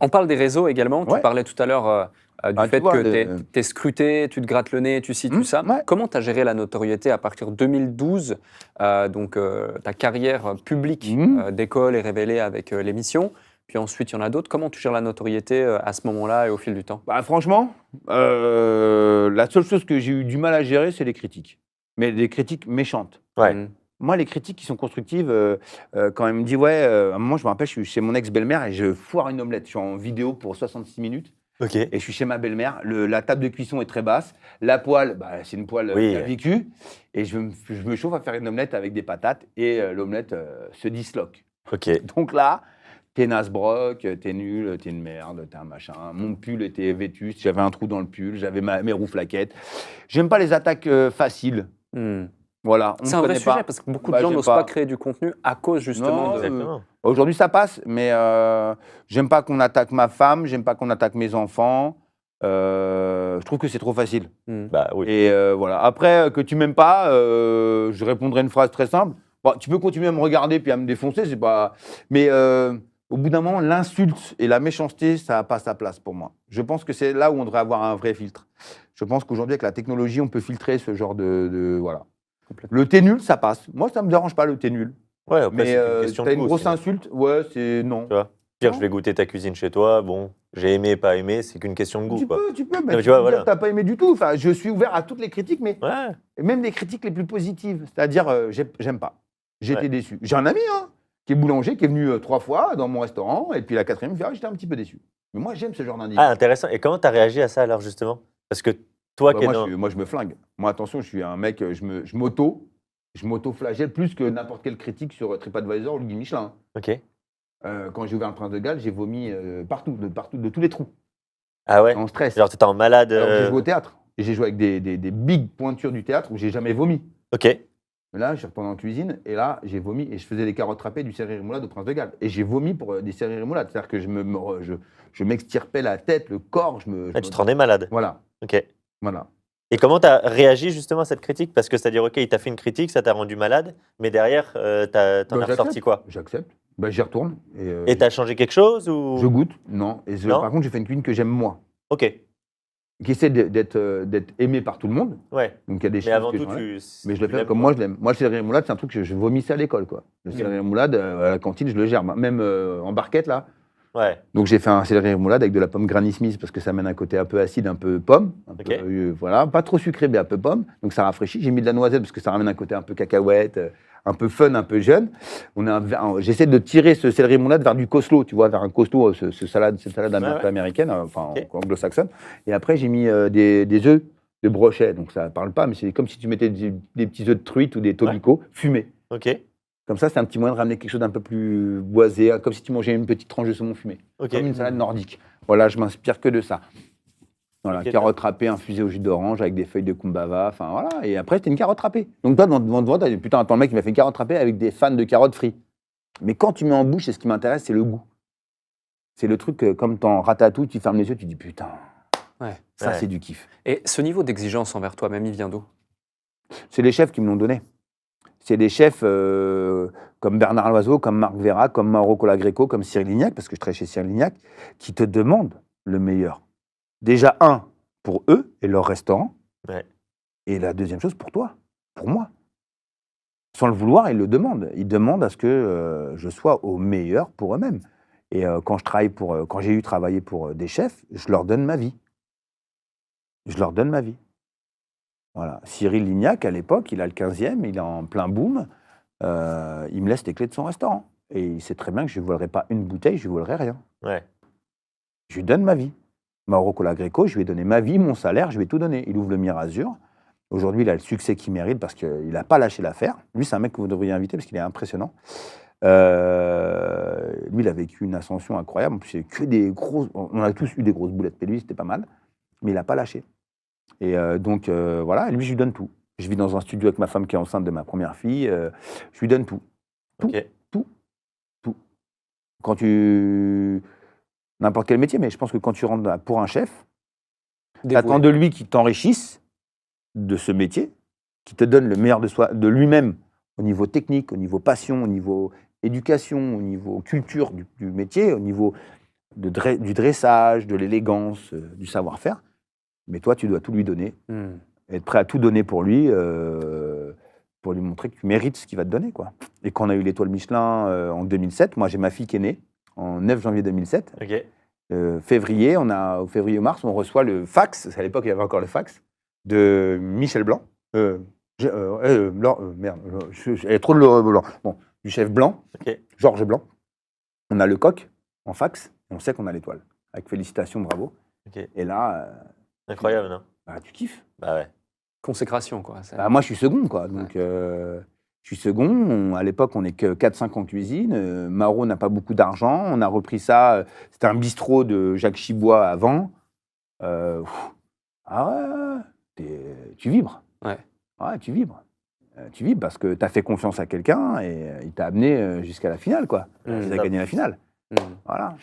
On parle des réseaux également. Tu Ouais. parlais tout à l'heure du Tu fait vois, que tu es scruté, tu te grattes le nez, tu cites tout ça. ouais. Comment tu as géré la notoriété à partir de 2012 ta carrière publique d'école est révélée avec l'émission. Puis ensuite, il y en a d'autres. Comment tu gères la notoriété à ce moment-là et au fil du temps? Bah, franchement, la seule chose que j'ai eu du mal à gérer, c'est les critiques. Mais des critiques méchantes. Ouais. Moi, les critiques qui sont constructives, quand elle me dit, ouais, à un moment, je me rappelle, je suis chez mon ex-belle-mère et je foire une omelette. Je suis en vidéo pour 66 minutes Ok. et je suis chez ma belle-mère. La table de cuisson est très basse. La poêle, bah, c'est une poêle Oui. qui a vécu. Et je me chauffe à faire une omelette avec des patates et l'omelette se disloque. Ok. Donc là, t'es Nasbrock, t'es nul, t'es une merde, t'es un machin. Mon pull était vétuste, j'avais un trou dans le pull, j'avais mes rouflaquettes. J'aime pas les attaques faciles. Voilà, on C'est me un vrai connaît sujet pas. parce que beaucoup Bah, de gens j'aime n'osent pas créer du contenu à cause justement Non, de. Exactement. Aujourd'hui, ça passe, mais j'aime pas qu'on attaque ma femme, j'aime pas qu'on attaque mes enfants. Je trouve que c'est trop facile. Bah oui. Et voilà. Après, que tu m'aimes pas, je répondrai une phrase très simple. Bon, tu peux continuer à me regarder puis à me défoncer, c'est pas. Mais au bout d'un moment, l'insulte et la méchanceté, ça n'a pas sa place pour moi. Je pense que c'est là où on devrait avoir un vrai filtre. Je pense qu'aujourd'hui, avec la technologie, on peut filtrer ce genre voilà. Le t'es nul, ça passe. Moi, ça me dérange pas le t'es nul. Ouais, après, Mais c'est une question t'as de une goût grosse aussi. insulte, ouais, c'est non. Tu vois, dire Non. je vais goûter ta cuisine chez toi, bon, j'ai aimé, pas aimé, c'est qu'une question de goût. Tu quoi. peux, mais tu tu vois, peux voilà. dire que t'as pas aimé du tout. Enfin, je suis ouvert à toutes les critiques, mais Ouais. même les critiques les plus positives. C'est-à-dire, j'aime pas. J'ai Ouais. été déçu. J'ai un ami qui est boulanger, qui est venu 3 fois dans mon restaurant, et puis la 4e, il me fait, j'étais un petit peu déçu. Mais moi, j'aime ce genre d'individu. Ah, intéressant. Et comment tu as réagi à ça alors, justement? Parce que toi Bah, qui es moi, je me flingue. Moi, attention, je suis un mec, je m'auto-flagelle plus que n'importe quelle critique sur TripAdvisor ou le Guide Michelin. Ok. Quand j'ai ouvert le Prince de Galles, j'ai vomi partout, de tous les trous, Ah ouais? en stress. Genre, t'étais en malade. Alors que j'ai joué au théâtre. Et j'ai joué avec des big pointures du théâtre où j'ai jamais vomi. Ok. Mais là, je suis retourné en cuisine et là, j'ai vomi et je faisais des carottes râpées du céleri rémoulade au Prince de Galles. Et j'ai vomi pour des céleri rémoulades. C'est-à-dire que je m'extirpais la tête, le corps. Ah, tu te rendais malade. Voilà, Ok. voilà. Et comment tu as réagi justement à cette critique? Parce que c'est-à-dire, ok, il t'a fait une critique, ça t'a rendu malade, mais derrière, t'en as ressorti J'accepte. quoi? J'accepte. Bah, j'y retourne. Et t'as changé quelque chose ou? Je goûte, non. Et Non. par contre, j'ai fait une cuisine que j'aime moi, Ok. qui essaie d'être aimée par tout le monde. Ouais. Donc il y a des Mais choses avant que tout, j'enlève. tu. Mais je le tu fais l'aimes, comme quoi. moi, je l'aime. Moi, le céleri rémoulade, c'est un truc que je vomissais à l'école, quoi. Le céleri rémoulade, à la cantine, je le gère. Même en barquette, là. Ouais. Donc j'ai fait un céleri rémoulade avec de la pomme Granny Smith parce que ça amène un côté un peu acide, un peu pomme. Ok. Voilà, pas trop sucré, mais un peu pomme. Donc ça rafraîchit. J'ai mis de la noisette parce que ça ramène un côté un peu cacahuète, un peu fun, un peu jeune. J'essaie de tirer ce céleri rémoulade vers du coleslaw, tu vois, vers un coleslaw, cette salade un peu américaine, enfin Ok. anglo-saxonne. Et après, j'ai mis des œufs de brochet. Donc ça parle pas, mais c'est comme si tu mettais des petits œufs de truite ou des tobicots fumés. Ok. Comme ça, c'est un petit moyen de ramener quelque chose d'un peu plus boisé, comme si tu mangeais une petite tranche de saumon fumé. Ok. Comme une salade nordique. Voilà, je m'inspire que de ça. Voilà, Ok, carotte râpée infusée au jus d'orange avec des feuilles de kumbava, enfin voilà. Et après, c'était une carotte râpée. Donc toi, devant toi, t'as dit, putain, attends, le mec, il m'a fait une carotte râpée avec des fans de carottes frites. Mais quand tu mets en bouche, et ce qui m'intéresse, c'est le goût. C'est le truc, comme dans Ratatouille, tu fermes les yeux, tu dis, putain, ça, Ouais. c'est du kiff. Et ce niveau d'exigence envers toi-même, il vient d'où? C'est les chefs qui me l'ont donné. C'est des chefs comme Bernard Loiseau, comme Marc Vera, comme Mauro Colagreco, comme Cyril Lignac, parce que je travaille chez Cyril Lignac, qui te demandent le meilleur. Déjà, pour eux et leur restaurant. Ouais. Et la deuxième chose, pour toi, pour moi. Sans le vouloir, ils le demandent. Ils demandent à ce que je sois au meilleur pour eux-mêmes. Et quand j'ai eu travaillé pour des chefs, je leur donne ma vie. Je leur donne ma vie. Voilà. Cyril Lignac, à l'époque, il a le 15e, il est en plein boom. Il me laisse les clés de son restaurant. Et il sait très bien que je ne volerai pas une bouteille, je ne volerai rien. Ouais. Je lui donne ma vie. Mauro Colagreco, je lui ai donné ma vie, mon salaire, je lui ai tout donné. Il ouvre le Mirazur. Aujourd'hui, il a le succès qu'il mérite parce qu'il n'a pas lâché l'affaire. Lui, c'est un mec que vous devriez inviter parce qu'il est impressionnant. Lui, il a vécu une ascension incroyable. En plus, c'est que des grosses. On a tous eu des grosses boulettes, mais lui, c'était pas mal. Mais il n'a pas lâché. Et donc, voilà, et lui, je lui donne tout. Je vis dans un studio avec ma femme qui est enceinte de ma première fille. Je lui donne tout. Tout. Ok. Tout. Quand tu. N'importe quel métier, mais je pense que quand tu rentres pour un chef, tu attends de lui qu'il t'enrichisse de ce métier, qu'il te donne le meilleur de soi, de lui-même, au niveau technique, au niveau passion, au niveau éducation, au niveau culture du métier, au niveau du dressage, de l'élégance, du savoir-faire. Mais toi, tu dois tout lui donner, être prêt à tout donner pour lui montrer que tu mérites ce qu'il va te donner, quoi. Et quand on a eu l'étoile Michelin en 2007, moi j'ai ma fille qui est née en 9 janvier 2007. Ok. Février, au février-mars, on reçoit le fax, à l'époque il y avait encore le fax, de Michel Blanc. Blanc, merde, il y a trop de Blanc. Bon, du chef Blanc, Georges Blanc. On a le coq en fax, et on sait qu'on a l'étoile. Avec félicitations, bravo. Et là... incroyable, non? Tu kiffes. Bah ouais. Consécration, quoi. Moi, je suis second, quoi. Donc, je suis second. À l'époque, on n'est que 4-5 en cuisine. Maro n'a pas beaucoup d'argent. On a repris ça. C'était un bistrot de Jacques Chibois avant. Tu vibres. Ouais. Ouais, tu vibres. Tu vibres parce que tu as fait confiance à quelqu'un et il t'a amené jusqu'à la finale, quoi. Il a gagné la finale. Voilà.